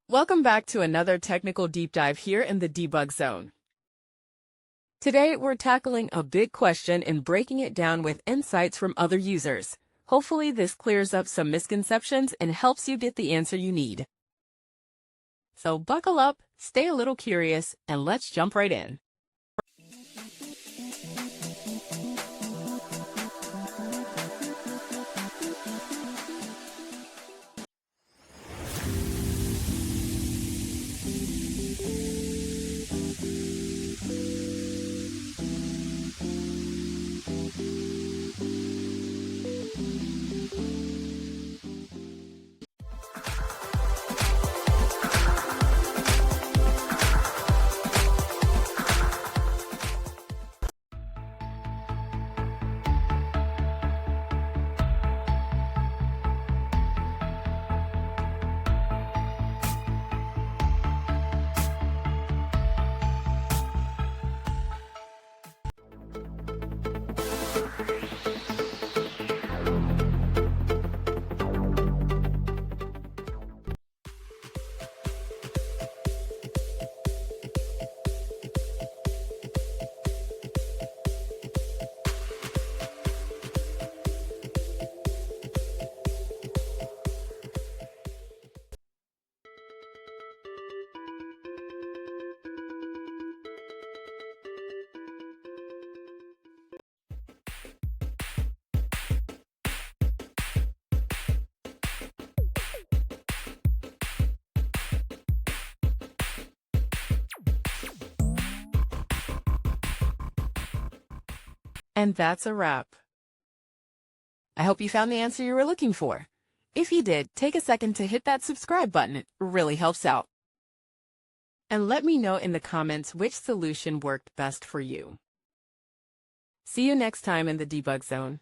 Welcome back to another technical deep dive here in the Debug Zone. Today, we're tackling a big question and breaking it down with insights from other users. Hopefully, this clears up some misconceptions and helps you get the answer you need. So buckle up, stay a little curious, and let's jump right in. And that's a wrap. I hope you found the answer you were looking for. If you did, take a second to hit that subscribe button. It really helps out. And let me know in the comments which solution worked best for you. See you next time in the Debug Zone.